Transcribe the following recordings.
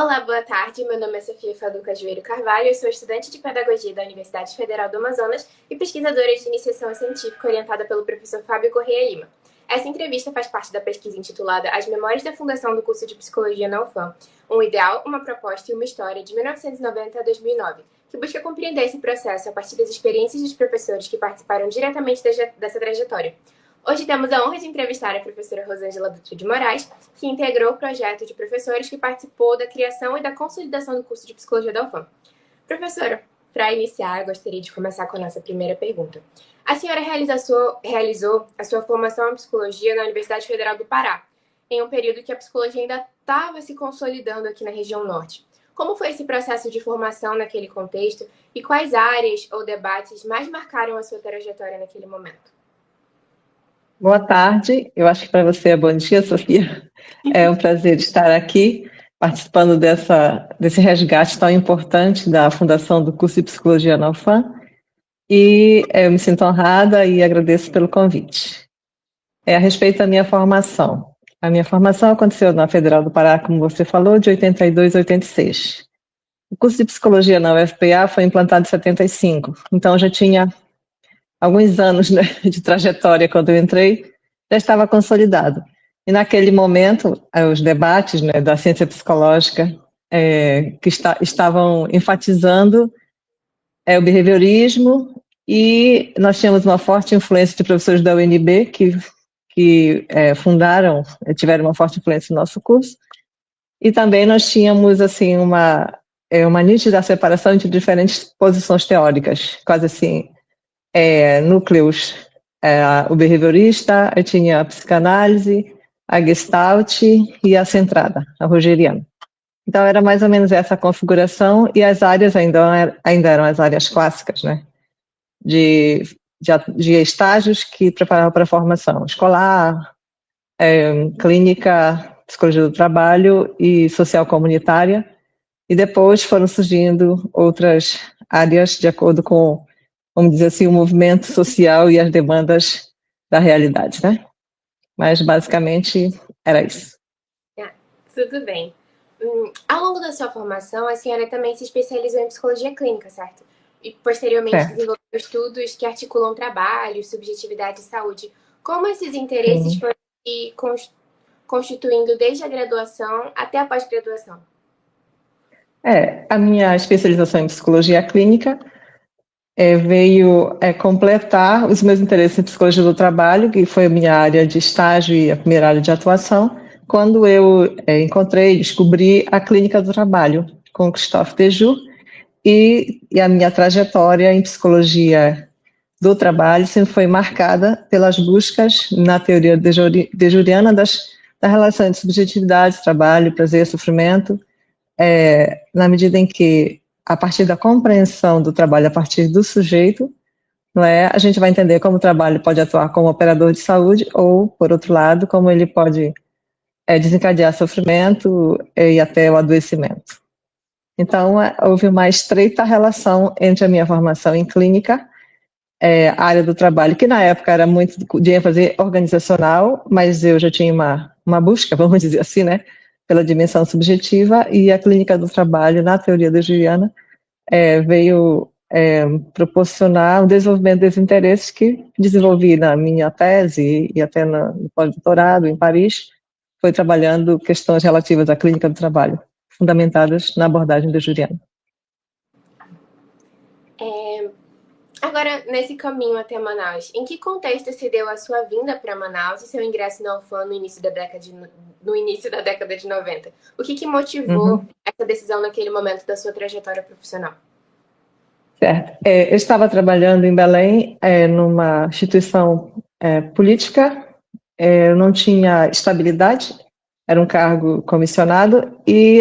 Olá, boa tarde. Meu nome é Sofia Faduca Joeiro Carvalho, eu sou estudante de Pedagogia da Universidade Federal do Amazonas e pesquisadora de iniciação científica orientada pelo professor Fábio Correia Lima. Essa entrevista faz parte da pesquisa intitulada As Memórias da Fundação do Curso de Psicologia na UFAM, um ideal, uma proposta e uma história de 1990 a 2009, que busca compreender esse processo a partir das experiências dos professores que participaram diretamente dessa trajetória. Hoje temos a honra de entrevistar a professora Rosângela Dutra de Moraes, que integrou o projeto de professores que participou da criação e da consolidação do curso de Psicologia da UFAM. Professora, para iniciar, eu gostaria de começar com a nossa primeira pergunta. A senhora realizou a sua formação em Psicologia na Universidade Federal do Pará, em um período que a psicologia ainda estava se consolidando aqui na região norte. Como foi esse processo de formação naquele contexto e quais áreas ou debates mais marcaram a sua trajetória naquele momento? Boa tarde, eu acho que para você é bom dia, Sofia. É um prazer estar aqui participando desse resgate tão importante da Fundação do Curso de Psicologia na UFAM e eu me sinto honrada e agradeço pelo convite. A respeito da minha formação. A minha formação aconteceu na Federal do Pará, como você falou, de 82 a 86. O curso de Psicologia na UFPA foi implantado em 75, então já tinha alguns anos, né, de trajetória quando eu entrei, já estava consolidado. E naquele momento, os debates, né, da ciência psicológica estavam enfatizando o behaviorismo, e nós tínhamos uma forte influência de professores da UNB que tiveram uma forte influência no nosso curso, e também nós tínhamos assim uma nítida separação entre diferentes posições teóricas, quase assim, núcleos, o behaviorista, eu tinha a psicanálise, a gestalt e a centrada, a rogeriana. Então era mais ou menos essa configuração, e as áreas ainda eram as áreas clássicas, né, de estágios que preparavam para a formação escolar, clínica, psicologia do trabalho e social comunitária, e depois foram surgindo outras áreas de acordo com, vamos dizer assim, o movimento social e as demandas da realidade, né? Mas, basicamente, era isso. Tudo bem. Ao longo da sua formação, a senhora também se especializou em psicologia clínica, certo? E, posteriormente, desenvolveu estudos que articulam trabalho, subjetividade e saúde. Como esses interesses foram se constituindo desde a graduação até a pós-graduação? A minha especialização em psicologia clínica veio completar os meus interesses em psicologia do trabalho, que foi a minha área de estágio e a primeira área de atuação, quando eu descobri a clínica do trabalho com Christophe Dejoux, e a minha trajetória em psicologia do trabalho sempre foi marcada pelas buscas na teoria dejouriana da relação entre subjetividade, trabalho, prazer, sofrimento, na medida em que, a partir da compreensão do trabalho a partir do sujeito, não é, a gente vai entender como o trabalho pode atuar como operador de saúde ou, por outro lado, como ele pode desencadear sofrimento e até o adoecimento. Então, houve uma estreita relação entre a minha formação em clínica, a área do trabalho, que na época era muito de ênfase organizacional, mas eu já tinha uma busca, vamos dizer assim, né, pela dimensão subjetiva, e a clínica do trabalho, na teoria dejouriana, veio proporcionar o desenvolvimento desses interesses que desenvolvi na minha tese e até no pós-doutorado em Paris, foi trabalhando questões relativas à clínica do trabalho, fundamentadas na abordagem dejouriana. Agora, nesse caminho até Manaus, em que contexto se deu a sua vinda para Manaus e seu ingresso na UFAM no início da década de 90? O que motivou essa decisão naquele momento da sua trajetória profissional? Certo. Eu estava trabalhando em Belém, numa instituição política, eu não tinha estabilidade, era um cargo comissionado, e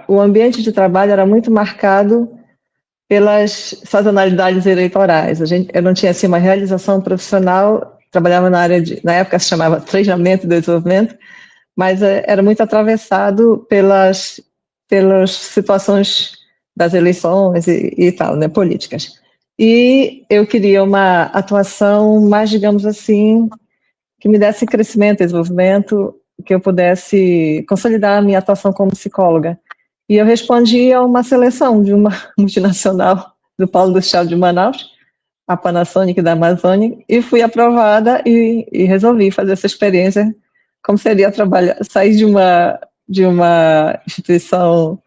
o ambiente de trabalho era muito marcado pelas sazonalidades eleitorais. Eu não tinha assim, uma realização profissional, trabalhava na época se chamava treinamento e desenvolvimento, mas era muito atravessado pelas situações das eleições e tal, né, políticas. E eu queria uma atuação mais, digamos assim, que me desse crescimento, desenvolvimento, que eu pudesse consolidar a minha atuação como psicóloga. E eu respondi a uma seleção de uma multinacional do Polo Industrial de Manaus, a Panasonic da Amazônia, e fui aprovada e resolvi fazer essa experiência, como seria trabalhar, sair de uma instituição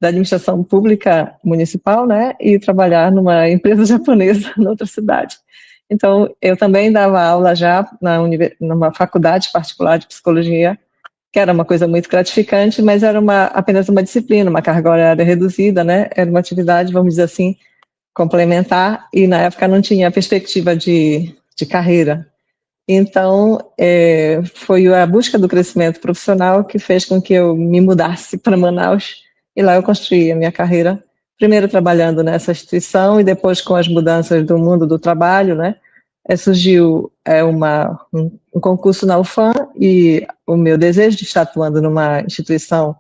da administração pública municipal, né, e trabalhar numa empresa japonesa em outra cidade. Então, eu também dava aula já numa faculdade particular de psicologia, que era uma coisa muito gratificante, mas era apenas uma disciplina, uma carga horária reduzida, né, era uma atividade, vamos dizer assim, complementar, e na época não tinha perspectiva de carreira. Então, foi a busca do crescimento profissional que fez com que eu me mudasse para Manaus, e lá eu construí a minha carreira, primeiro trabalhando nessa instituição, e depois com as mudanças do mundo do trabalho, né, surgiu um concurso na UFAM, e o meu desejo de estar atuando numa instituição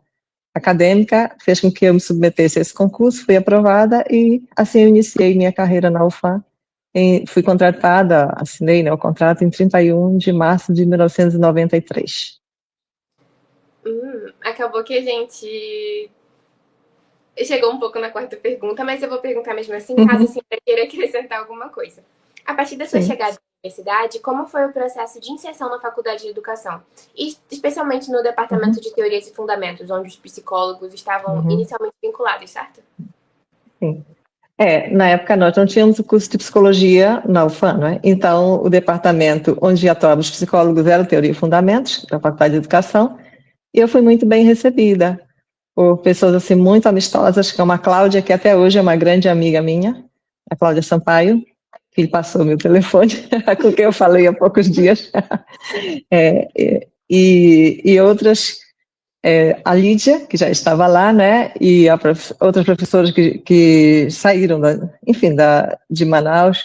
acadêmica fez com que eu me submetesse a esse concurso, fui aprovada, e assim eu iniciei minha carreira na UFAM. Fui contratada, assinei, né, o contrato em 31 de março de 1993. Acabou que a gente chegou um pouco na quarta pergunta, mas eu vou perguntar mesmo assim, caso assim eu queira acrescentar alguma coisa. A partir da sua chegada à universidade, como foi o processo de inserção na faculdade de educação? E especialmente no departamento de teorias e fundamentos, onde os psicólogos estavam inicialmente vinculados, certo? Sim. Na época nós não tínhamos o curso de psicologia na UFAM, né? Então o departamento onde atuavam os psicólogos era Teoria e Fundamentos, da Faculdade de Educação, e eu fui muito bem recebida por pessoas assim muito amistosas, como a Cláudia, que até hoje é uma grande amiga minha, a Cláudia Sampaio, que passou meu telefone, com quem eu falei há poucos dias, e outras, a Lídia, que já estava lá, né, e outras professoras que saíram, de Manaus,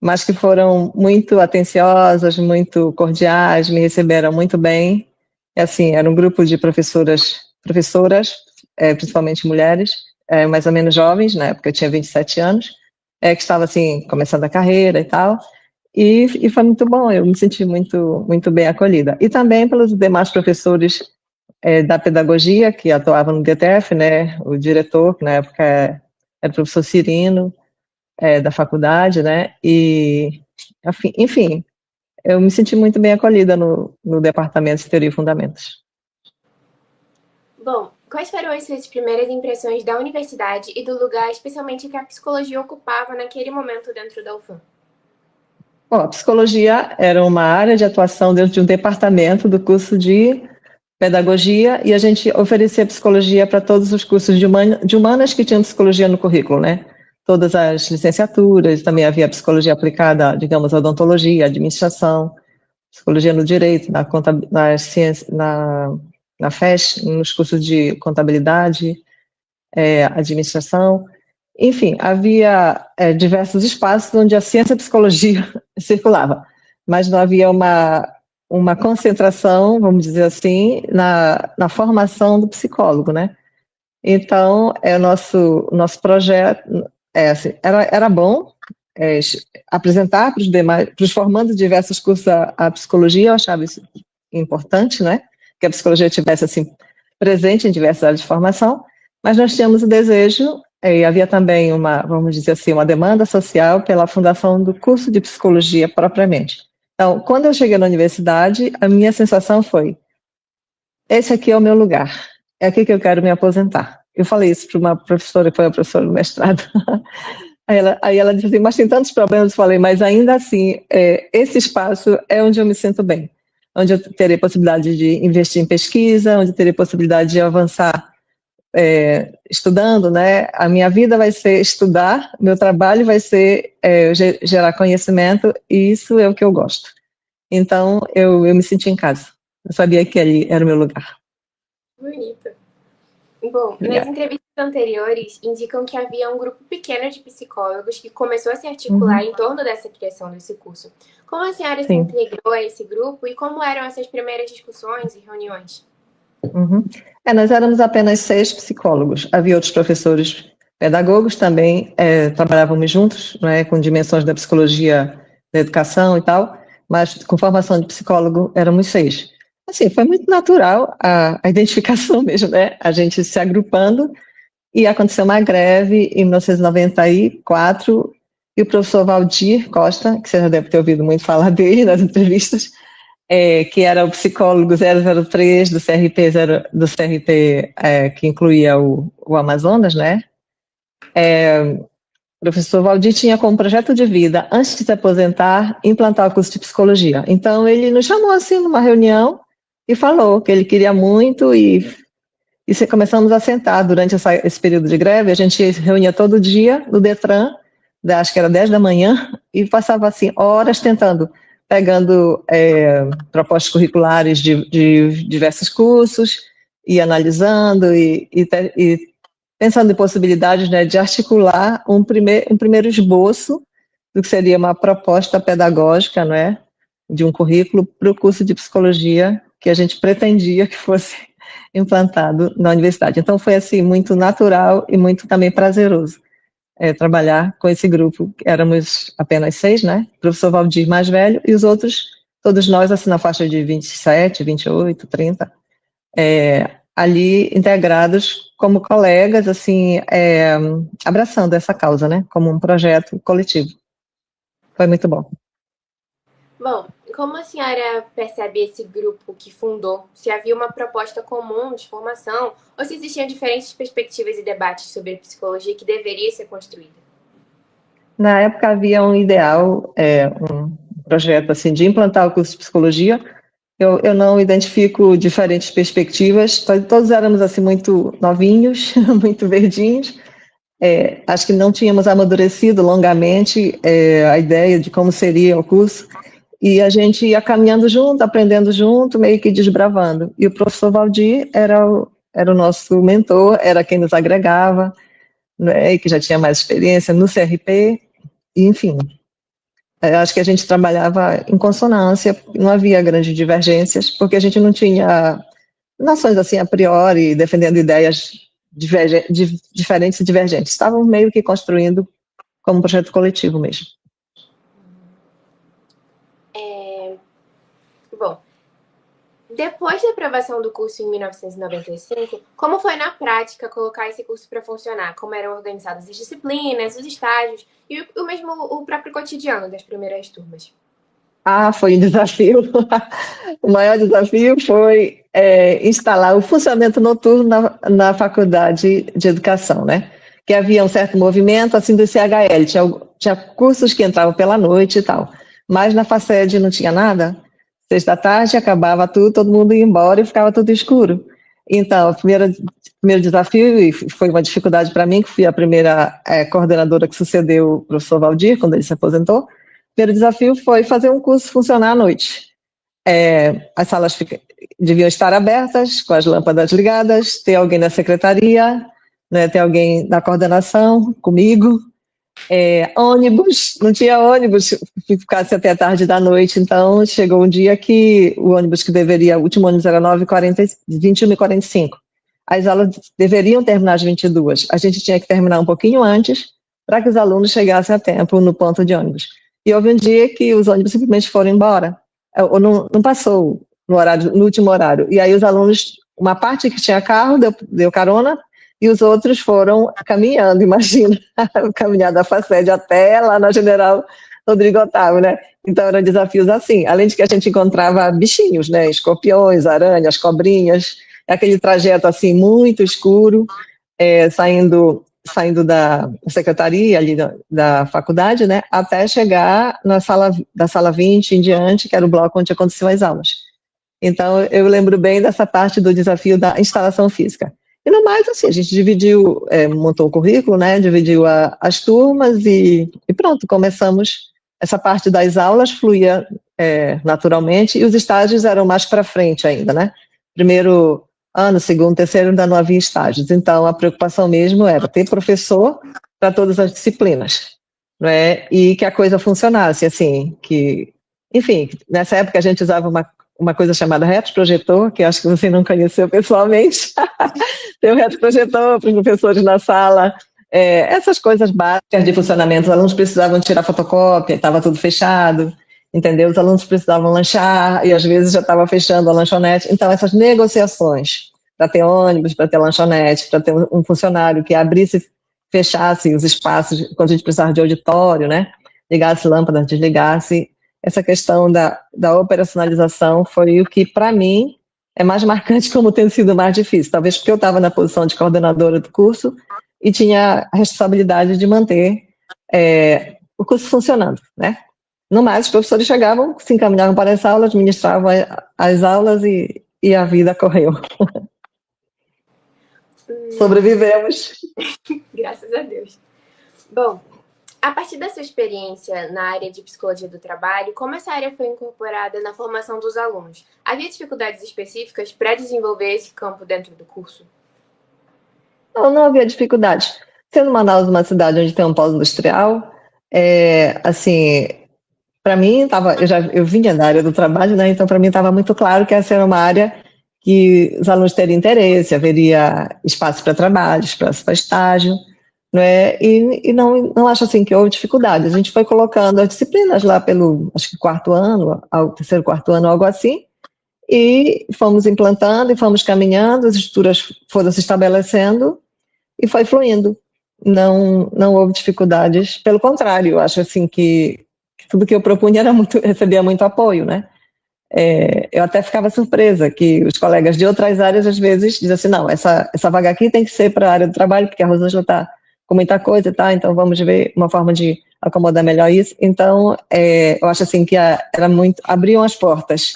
mas que foram muito atenciosas, muito cordiais, me receberam muito bem. Assim, era um grupo de professoras, principalmente mulheres, mais ou menos jovens, na época eu tinha 27 anos, que estava assim, começando a carreira e tal, e foi muito bom, eu me senti muito, muito bem acolhida. E também pelos demais professores da pedagogia que atuavam no DTF, né, o diretor, que na época era o professor Cirino, da faculdade, né, e, enfim, eu me senti muito bem acolhida no departamento de Teoria e Fundamentos. Bom, quais foram as suas primeiras impressões da universidade e do lugar, especialmente que a psicologia ocupava naquele momento dentro da UFAM? Bom, a psicologia era uma área de atuação dentro de um departamento do curso de pedagogia, e a gente oferecia psicologia para todos os cursos de humanas que tinham psicologia no currículo, né? Todas as licenciaturas, também havia psicologia aplicada, digamos, à odontologia, administração, psicologia no direito, na ciência, na FES, nos cursos de contabilidade, administração. Enfim, havia diversos espaços onde a ciência e a psicologia circulava, mas não havia uma concentração, vamos dizer assim, na formação do psicólogo, né? Então, o nosso projeto assim, era bom apresentar para os formandos de diversos cursos a psicologia, eu achava isso importante, né? Que a psicologia estivesse assim, presente em diversas áreas de formação, mas nós tínhamos o desejo, e havia também vamos dizer assim, uma demanda social pela fundação do curso de psicologia propriamente. Então, quando eu cheguei na universidade, a minha sensação foi: esse aqui é o meu lugar, é aqui que eu quero me aposentar. Eu falei isso para uma professora, que foi a professora do mestrado. Aí ela disse assim, mas tem tantos problemas. Eu falei, mas ainda assim, esse espaço é onde eu me sinto bem, onde eu terei possibilidade de investir em pesquisa, onde eu terei possibilidade de avançar estudando, né? A minha vida vai ser estudar, meu trabalho vai ser gerar conhecimento, e isso é o que eu gosto. Então, eu me senti em casa. Eu sabia que ali era o meu lugar. Bonito. Bom, nas entrevistas anteriores indicam que havia um grupo pequeno de psicólogos que começou a se articular em torno dessa criação desse curso. Como a senhora se integrou a esse grupo e como eram essas primeiras discussões e reuniões? Nós éramos apenas 6 psicólogos. Havia outros professores pedagogos também, trabalhávamos juntos, né, com dimensões da psicologia da educação e tal, mas com formação de psicólogo éramos 6. Assim, foi muito natural a identificação mesmo, né? A gente se agrupando e aconteceu uma greve em 1994 e o professor Valdir Costa, que você já deve ter ouvido muito falar dele nas entrevistas, que era o psicólogo 003 do CRP, que incluía o Amazonas, né? O professor Valdir tinha como projeto de vida, antes de se aposentar, implantar o curso de psicologia. Então, ele nos chamou assim numa reunião e falou que ele queria muito e começamos a sentar durante esse período de greve. A gente reunia todo dia no Detran, acho que era 10 da manhã, e passava assim horas pegando propostas curriculares de diversos cursos, e analisando e pensando em possibilidades, né, de articular um primeiro esboço do que seria uma proposta pedagógica, não é, de um currículo para o curso de psicologia que a gente pretendia que fosse implantado na universidade. Então foi assim muito natural e muito também prazeroso trabalhar com esse grupo. Éramos apenas 6, né? O professor Valdir mais velho e os outros, todos nós assim na faixa de 27, 28, 30, ali integrados como colegas, assim, abraçando essa causa, né? Como um projeto coletivo. Foi muito bom. Bom, como a senhora percebe esse grupo que fundou? Se havia uma proposta comum de formação ou se existiam diferentes perspectivas e debates sobre psicologia que deveria ser construída? Na época havia um ideal, um projeto assim de implantar o curso de psicologia. Eu não identifico diferentes perspectivas. Todos éramos assim muito novinhos, muito verdinhos. Acho que não tínhamos amadurecido longamente a ideia de como seria o curso. E a gente ia caminhando junto, aprendendo junto, meio que desbravando. E o professor Valdir era o nosso mentor, era quem nos agregava, né, e que já tinha mais experiência no CRP, e, enfim. Acho que a gente trabalhava em consonância, não havia grandes divergências, porque a gente não tinha nações assim a priori, defendendo ideias diferentes e divergentes. Estavam meio que construindo como um projeto coletivo mesmo. Bom, depois da aprovação do curso em 1995, como foi na prática colocar esse curso para funcionar? Como eram organizadas as disciplinas, os estágios e o próprio cotidiano das primeiras turmas? Foi um desafio. O maior desafio foi instalar o funcionamento noturno na faculdade de educação, né? Que havia um certo movimento assim do CHL, tinha cursos que entravam pela noite e tal, mas na FACED não tinha nada. 6 da tarde acabava tudo, todo mundo ia embora e ficava tudo escuro. Então, o primeiro desafio, e foi uma dificuldade para mim, que fui a primeira coordenadora que sucedeu o professor Valdir, quando ele se aposentou. O primeiro desafio foi fazer um curso funcionar à noite. As salas deviam estar abertas, com as lâmpadas ligadas, ter alguém da secretaria, né, ter alguém da coordenação comigo. Ônibus, não tinha ônibus que ficasse até tarde da noite, então chegou um dia que o ônibus o último ônibus era 21h45. As aulas deveriam terminar às 22h. A gente tinha que terminar um pouquinho antes para que os alunos chegassem a tempo no ponto de ônibus. E houve um dia que os ônibus simplesmente foram embora, ou não passou no último horário. E aí os alunos, uma parte que tinha carro deu carona, e os outros foram caminhando, imagina, caminhar da FACED até lá na General Rodrigo Otávio, né? Então eram desafios assim, além de que a gente encontrava bichinhos, né? Escorpiões, aranhas, cobrinhas, aquele trajeto assim muito escuro, saindo da secretaria ali da faculdade, né? Até chegar da sala 20 em diante, que era o bloco onde aconteciam as aulas. Então eu lembro bem dessa parte do desafio da instalação física. E no mais, assim, a gente montou o currículo, né, dividiu as turmas e pronto, começamos. Essa parte das aulas fluía naturalmente e os estágios eram mais para frente ainda, né? Primeiro ano, segundo, terceiro, ainda não havia estágios. Então, a preocupação mesmo era ter professor para todas as disciplinas, não é? E que a coisa funcionasse, assim, enfim, nessa época a gente usava uma coisa chamada retroprojetor, que acho que você não conheceu pessoalmente. Tem um retroprojetor para os professores na sala. Essas coisas básicas de funcionamento. Os alunos precisavam tirar fotocópia, estava tudo fechado. entendeu? Os alunos precisavam lanchar e às vezes já estava fechando a lanchonete. Então, essas negociações para ter ônibus, para ter lanchonete, para ter um funcionário que abrisse, fechasse os espaços quando a gente precisava de auditório, né? Ligasse lâmpada, desligasse. Essa questão da operacionalização foi o que, para mim, é mais marcante como tem sido mais difícil. Talvez porque eu estava na posição de coordenadora do curso e tinha a responsabilidade de manter o curso funcionando, né? No mais, os professores chegavam, se encaminhavam para as aulas, ministravam as aulas e a vida correu. Sobrevivemos. Graças a Deus. Bom, a partir da sua experiência na área de psicologia do trabalho, como essa área foi incorporada na formação dos alunos? Havia dificuldades específicas para desenvolver esse campo dentro do curso? Não havia dificuldade. Sendo Manaus uma cidade onde tem um polo industrial, assim, para mim eu vinha da área do trabalho, né? Então para mim estava muito claro que essa era uma área que os alunos teriam interesse, haveria espaço para trabalho, espaço para estágio, não é? E não acho assim que houve dificuldade. A gente foi colocando as disciplinas lá pelo, acho que quarto ano, ao terceiro, quarto ano, algo assim, e fomos implantando e fomos caminhando, as estruturas foram se estabelecendo e foi fluindo. Não houve dificuldades, pelo contrário, eu acho assim que tudo que eu propunha recebia muito apoio, né? Eu até ficava surpresa que os colegas de outras áreas às vezes diziam assim, não, essa vaga aqui tem que ser para a área do trabalho, porque a Rosângela está com muita coisa, tá? Então vamos ver uma forma de acomodar melhor isso. Então, eu acho assim que abriam as portas.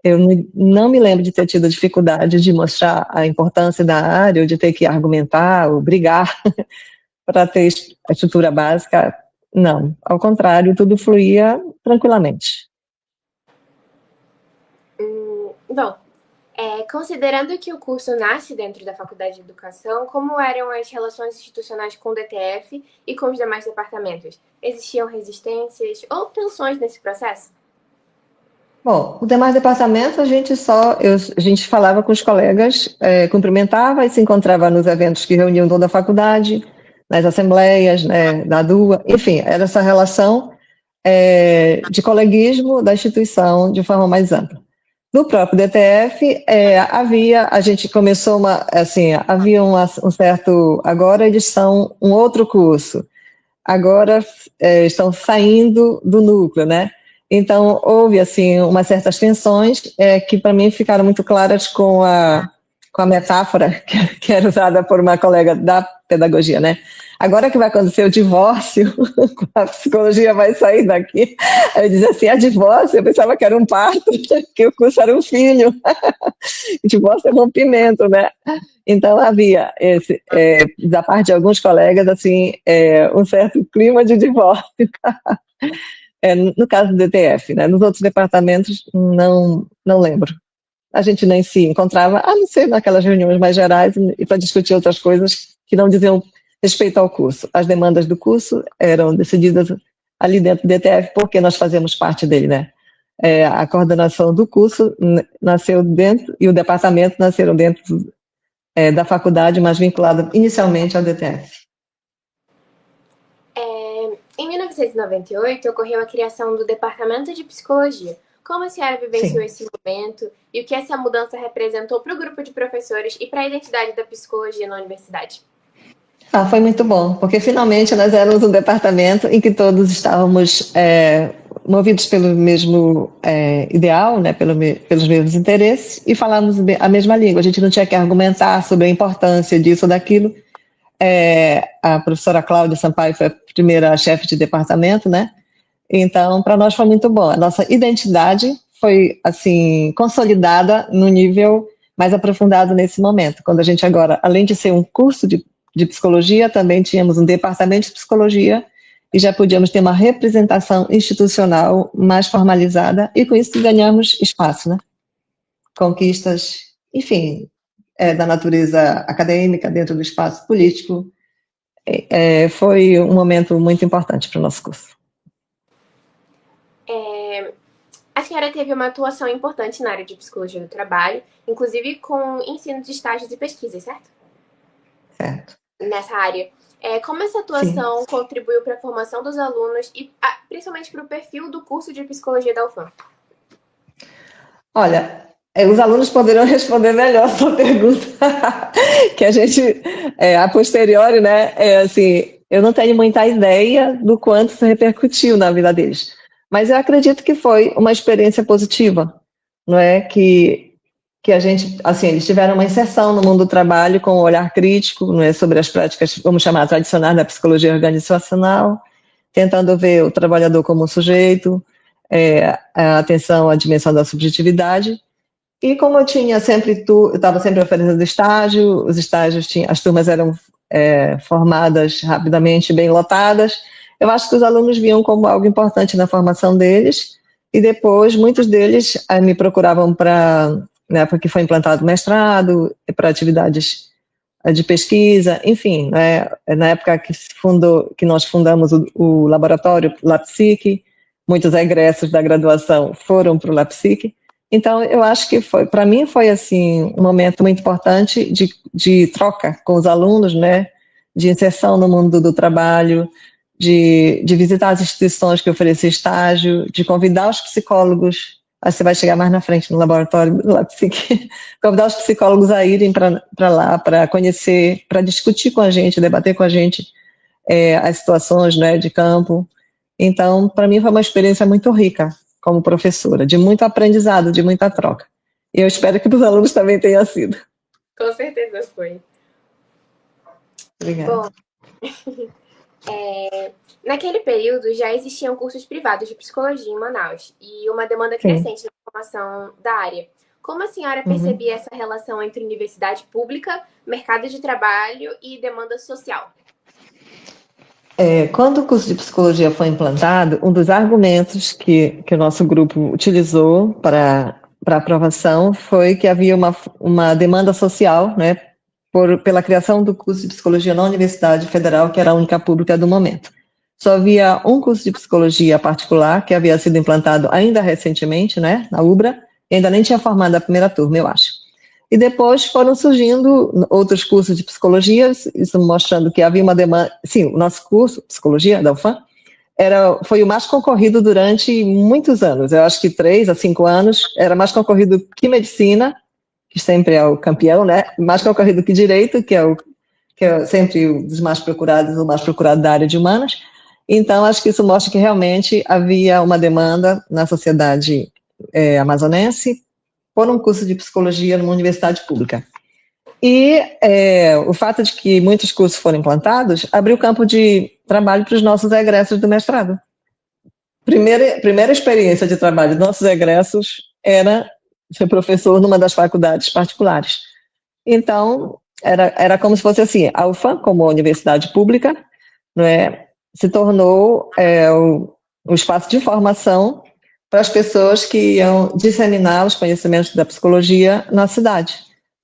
Eu não me lembro de ter tido dificuldade de mostrar a importância da área, ou de ter que argumentar, ou brigar para ter a estrutura básica. Não, ao contrário, tudo fluía tranquilamente. Bom, considerando que o curso nasce dentro da Faculdade de Educação, como eram as relações institucionais com o DTF e com os demais departamentos? Existiam resistências ou tensões nesse processo? Bom, os demais departamentos a gente falava com os colegas, cumprimentava e se encontrava nos eventos que reuniam toda a faculdade, nas assembleias, né, da DUA, enfim, era essa relação de coleguismo da instituição de forma mais ampla. No próprio DTF, a gente começou havia um certo, agora eles são um outro curso, agora estão saindo do núcleo, né? Então, houve, assim, umas certas tensões que, para mim, ficaram muito claras com a metáfora que era usada por uma colega da pedagogia, né? Agora que vai acontecer o divórcio, a psicologia vai sair daqui. Aí eu dizia assim, a divórcio, eu pensava que era um parto, que o curso era um filho. Divórcio é rompimento, né? Então havia da parte de alguns colegas, assim, um certo clima de divórcio. No caso do DTF, né? Nos outros departamentos, não lembro. A gente nem se encontrava, a não ser naquelas reuniões mais gerais e para discutir outras coisas que não diziam respeito ao curso. As demandas do curso eram decididas ali dentro do DTF, porque nós fazemos parte dele, né? A coordenação do curso nasceu dentro, e o departamento nasceram dentro da faculdade, mas vinculado inicialmente ao DTF. Em 1998, ocorreu a criação do Departamento de Psicologia. Como a senhora vivenciou esse momento e o que essa mudança representou para o grupo de professores e para a identidade da psicologia na universidade? Foi muito bom, porque finalmente nós éramos um departamento em que todos estávamos movidos pelo mesmo ideal, né, pelos mesmos interesses, e falávamos a mesma língua. A gente não tinha que argumentar sobre a importância disso ou daquilo. A professora Cláudia Sampaio foi a primeira chefe de departamento, né? Então, para nós foi muito bom. A nossa identidade foi, assim, consolidada no nível mais aprofundado nesse momento, quando a gente agora, além de ser um curso de psicologia, também tínhamos um departamento de psicologia e já podíamos ter uma representação institucional mais formalizada e com isso ganhamos espaço, né? Conquistas, enfim, da natureza acadêmica dentro do espaço político. Foi um momento muito importante para o nosso curso. A senhora teve uma atuação importante na área de psicologia do trabalho, inclusive com ensino de estágios e pesquisas, certo? Certo. nessa área. Como essa Sim. atuação contribuiu para a formação dos alunos e principalmente para o perfil do curso de psicologia da UFAM? Olha, os alunos poderão responder melhor a sua pergunta, que a gente, a posteriori, né, assim, eu não tenho muita ideia do quanto isso repercutiu na vida deles, mas eu acredito que foi uma experiência positiva, não é, que a gente, assim, eles tiveram uma inserção no mundo do trabalho com um olhar crítico, não é, sobre as práticas, vamos chamar, tradicionais da psicologia organizacional, tentando ver o trabalhador como um sujeito, a atenção à dimensão da subjetividade. E como eu tinha sempre, eu estava sempre oferecendo estágio, os estágios as turmas eram formadas rapidamente, bem lotadas. Eu acho que os alunos viam como algo importante na formação deles. E depois, muitos deles me procuravam para, na época que foi implantado o mestrado, para atividades de pesquisa, enfim, né, na época que nós fundamos o laboratório LabPsique, muitos egressos da graduação foram para o LabPsique. Então, eu acho que para mim foi assim um momento muito importante de troca com os alunos, né, de inserção no mundo do trabalho, de visitar as instituições que ofereciam estágio, de convidar os psicólogos, aí você vai chegar mais na frente no laboratório do LabPsique, convidar os psicólogos a irem para lá, para conhecer, para discutir com a gente, debater com a gente as situações, né, de campo. Então, para mim foi uma experiência muito rica como professora, de muito aprendizado, de muita troca. E eu espero que para os alunos também tenha sido. Com certeza foi. Obrigada. Bom, naquele período já existiam cursos privados de psicologia em Manaus e uma demanda Sim. crescente na formação da área. Como a senhora Uhum. percebia essa relação entre universidade pública, mercado de trabalho e demanda social? Quando o curso de psicologia foi implantado, um dos argumentos que o nosso grupo utilizou para aprovação foi que havia uma demanda social, né, pela criação do curso de psicologia na Universidade Federal, que era a única pública do momento. Só havia um curso de psicologia particular que havia sido implantado ainda recentemente, né, na UBRA, e ainda nem tinha formado a primeira turma, eu acho. E depois foram surgindo outros cursos de psicologia, isso mostrando que havia uma demanda. Sim, o nosso curso, psicologia da UFAM, foi o mais concorrido durante muitos anos. Eu acho que 3 a 5 anos era mais concorrido que medicina, que sempre é o campeão, né? Mais concorrido que direito, que é sempre um dos mais procurados, o mais procurado da área de humanas. Então, acho que isso mostra que realmente havia uma demanda na sociedade amazonense por um curso de psicologia numa universidade pública. E o fato de que muitos cursos foram implantados abriu campo de trabalho para os nossos egressos do mestrado. Primeira experiência de trabalho dos nossos egressos era ser professor numa das faculdades particulares. Então, era como se fosse assim, a UFAM, como universidade pública, não é, se tornou o espaço de formação para as pessoas que iam disseminar os conhecimentos da psicologia na cidade.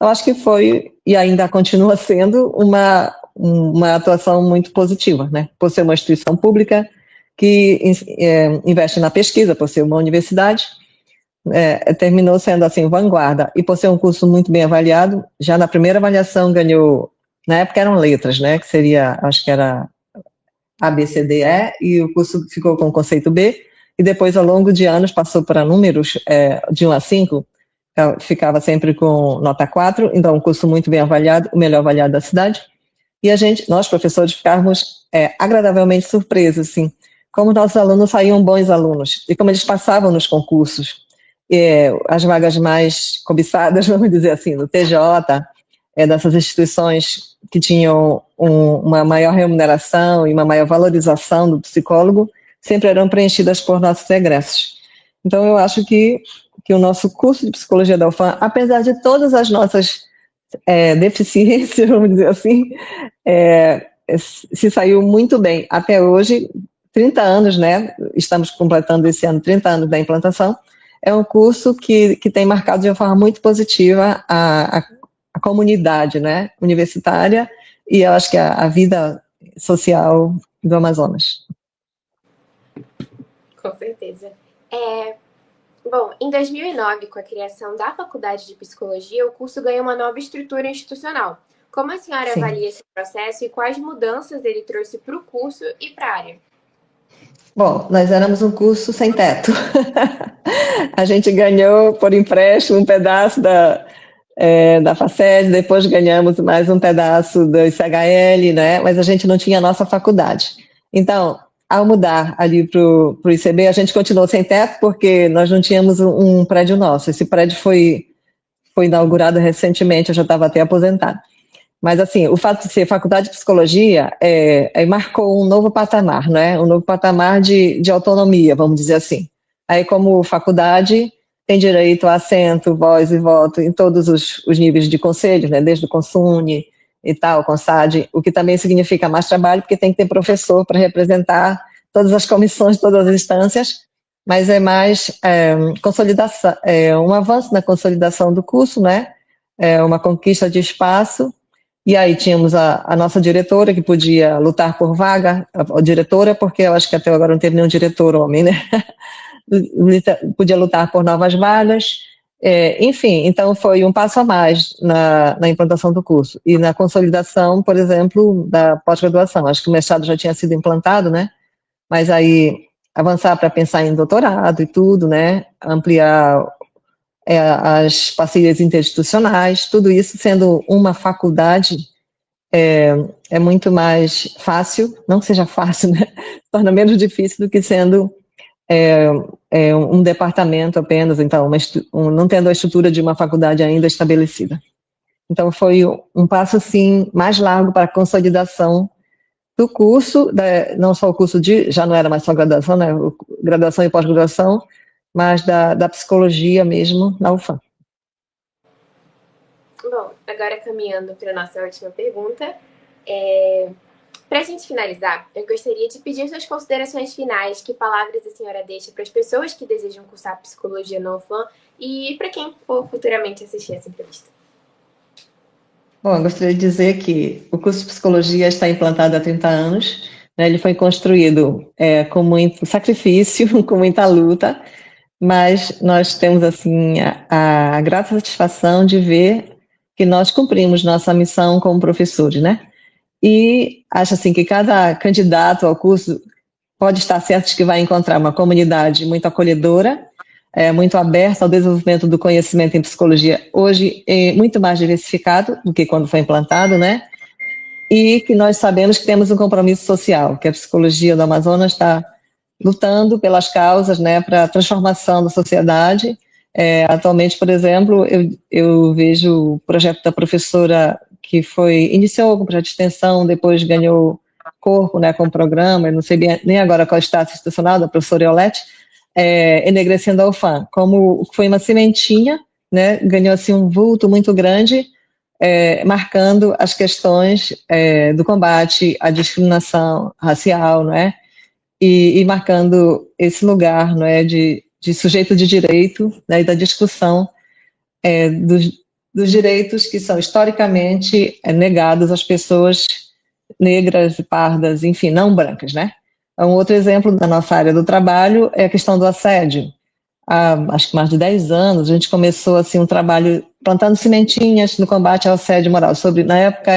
Eu acho que foi, e ainda continua sendo, uma atuação muito positiva, né? Por ser uma instituição pública que investe na pesquisa, por ser uma universidade, terminou sendo assim vanguarda, e por ser um curso muito bem avaliado, já na primeira avaliação ganhou, na época eram letras, né, que seria, acho que era A, B, C, D, E o curso ficou com o conceito B, e depois ao longo de anos passou para números de 1 a 5, ficava sempre com nota 4, então um curso muito bem avaliado, o melhor avaliado da cidade, e nós professores, ficávamos agradavelmente surpresos, assim, como nossos alunos saíam bons alunos, e como eles passavam nos concursos, as vagas mais cobiçadas, vamos dizer assim, no TJ, dessas instituições que tinham uma maior remuneração e uma maior valorização do psicólogo, sempre eram preenchidas por nossos egressos. Então, eu acho que o nosso curso de psicologia da UFAM, apesar de todas as nossas deficiências, vamos dizer assim, se saiu muito bem. Até hoje, 30 anos, né? Estamos completando esse ano 30 anos da implantação. É um curso que tem marcado de uma forma muito positiva a comunidade, né, universitária, e eu acho que a vida social do Amazonas. Com certeza. Bom, em 2009, com a criação da Faculdade de Psicologia, o curso ganhou uma nova estrutura institucional, Como a senhora Sim. avalia esse processo e quais mudanças ele trouxe para o curso e para a área? Bom, nós éramos um curso sem teto. A gente ganhou por empréstimo um pedaço da FACED, depois ganhamos mais um pedaço do ICHL, né? Mas a gente não tinha a nossa faculdade. Então, ao mudar ali para o ICB, a gente continuou sem teto porque nós não tínhamos um prédio nosso. Esse prédio foi inaugurado recentemente, eu já estava até aposentada. Mas, assim, o fato de ser faculdade de psicologia marcou um novo patamar, né? Um novo patamar de autonomia, vamos dizer assim. Aí, como faculdade, tem direito a assento, voz e voto em todos os níveis de conselho, né? Desde o Consune e tal, CONSAD, o que também significa mais trabalho, porque tem que ter professor para representar todas as comissões, todas as instâncias, mas é mais consolidação, um avanço na consolidação do curso, né? Uma conquista de espaço. E aí tínhamos a nossa diretora, que podia lutar por vaga, a diretora, porque eu acho que até agora não teve nenhum diretor homem, né? Podia lutar por novas vagas, enfim, então foi um passo a mais na implantação do curso. E na consolidação, por exemplo, da pós-graduação. Acho que o mestrado já tinha sido implantado, né? Mas aí avançar para pensar em doutorado e tudo, né? Ampliar as parcerias interinstitucionais, tudo isso sendo uma faculdade é muito mais fácil, não que seja fácil, né? Torna menos difícil do que sendo um departamento apenas, então, não tendo a estrutura de uma faculdade ainda estabelecida. Então, foi um passo, assim, mais largo para a consolidação do curso, não só o curso já não era mais só graduação, né? Graduação e pós-graduação, mas da psicologia mesmo na UFAM. Bom, agora caminhando para a nossa última pergunta, para a gente finalizar, eu gostaria de pedir suas considerações finais, que palavras a senhora deixa para as pessoas que desejam cursar psicologia na UFAM e para quem for futuramente assistir essa entrevista. Bom, eu gostaria de dizer que o curso de psicologia está implantado há 30 anos, né? Ele foi construído com muito sacrifício, com muita luta, mas nós temos assim a grata satisfação de ver que nós cumprimos nossa missão como professores, né? E acho assim que cada candidato ao curso pode estar certo de que vai encontrar uma comunidade muito acolhedora, muito aberta ao desenvolvimento do conhecimento em psicologia, hoje é muito mais diversificado do que quando foi implantado, né? E que nós sabemos que temos um compromisso social, que a psicologia do Amazonas está lutando pelas causas, né, para a transformação da sociedade. Atualmente, por exemplo, eu vejo o projeto da professora que iniciou com o projeto de extensão, depois ganhou corpo, né, com o programa, eu não sei nem agora qual é o status institucional da professora Iolete, enegrecendo a UFAM, como foi uma sementinha, né, ganhou assim um vulto muito grande, marcando as questões do combate à discriminação racial, né, e marcando esse lugar, não é, de sujeito de direito, né, e da discussão dos direitos que são historicamente negados às pessoas negras, pardas, enfim, não brancas, né? Um outro exemplo da nossa área do trabalho é a questão do assédio. Há, acho que mais de 10 anos, a gente começou assim um trabalho plantando sementinhas no combate ao assédio moral. Na época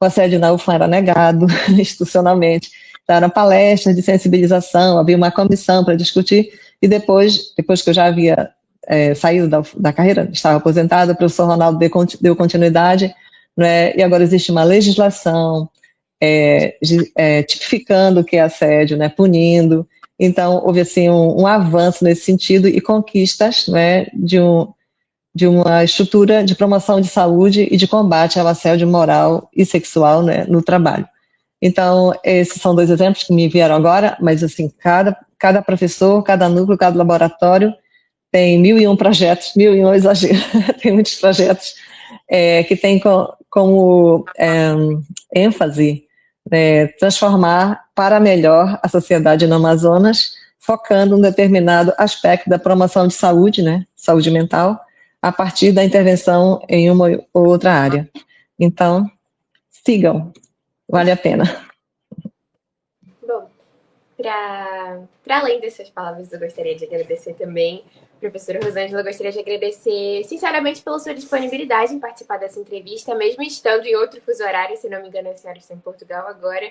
o assédio na UFAM era negado institucionalmente. Então, eram palestras de sensibilização, havia uma comissão para discutir, e depois que eu já havia saído da carreira, estava aposentada, o professor Ronaldo deu continuidade, né, e agora existe uma legislação tipificando o que é assédio, né, punindo. Então, houve assim um avanço nesse sentido e conquistas, né, de uma estrutura de promoção de saúde e de combate ao assédio moral e sexual, né, no trabalho. Então, esses são dois exemplos que me vieram agora, mas assim, cada professor, cada núcleo, cada laboratório tem 1001 projetos, 1001 exagero, tem muitos projetos que tem como ênfase transformar para melhor a sociedade no Amazonas, focando um determinado aspecto da promoção de saúde, né, saúde mental, a partir da intervenção em uma ou outra área. Então, sigam, vale a pena. Bom, para além dessas palavras, eu gostaria de agradecer também, professora Rosângela, eu gostaria de agradecer sinceramente pela sua disponibilidade em participar dessa entrevista, mesmo estando em outro fuso horário, se não me engano, a senhora está em Portugal agora,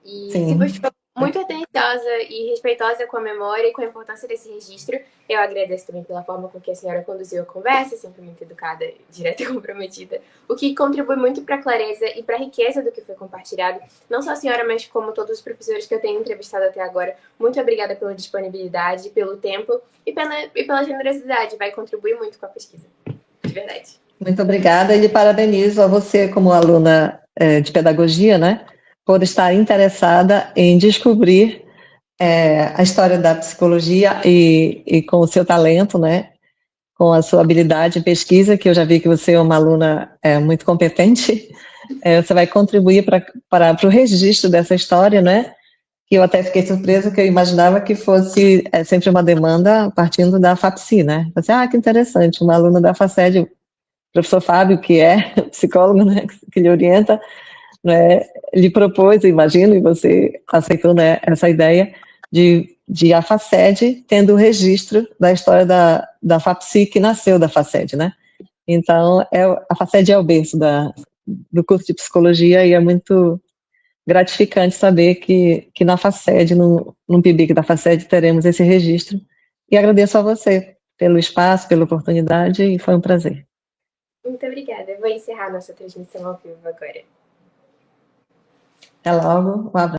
e se Sim. mostrou muito atenciosa e respeitosa com a memória e com a importância desse registro. Eu agradeço também pela forma com que a senhora conduziu a conversa, sempre muito educada, direta e comprometida, o que contribui muito para a clareza e para a riqueza do que foi compartilhado. Não só a senhora, mas como todos os professores que eu tenho entrevistado até agora. Muito obrigada pela disponibilidade, pelo tempo e pela generosidade. Vai contribuir muito com a pesquisa. De verdade. Muito obrigada e parabenizo a você como aluna de pedagogia, né, por estar interessada em descobrir a história da psicologia e com o seu talento, né, com a sua habilidade em pesquisa, que eu já vi que você é uma aluna muito competente, você vai contribuir para o registro dessa história, né, que eu até fiquei surpresa, que eu imaginava que fosse sempre uma demanda partindo da FAPSI, né, assim, que interessante, uma aluna da FACED, o professor Fábio, que é psicólogo, né, que lhe orienta, né, lhe propôs, imagino, e você aceitou, né, essa ideia de a FACED tendo o registro da história da FAPSI, que nasceu da FACED, né? Então, a FACED é o berço do curso de psicologia e é muito gratificante saber que na FACED, no PIBIC da FACED, teremos esse registro. E agradeço a você pelo espaço, pela oportunidade, e foi um prazer. Muito obrigada. Eu vou encerrar nossa transmissão ao vivo agora. Até logo, um abraço.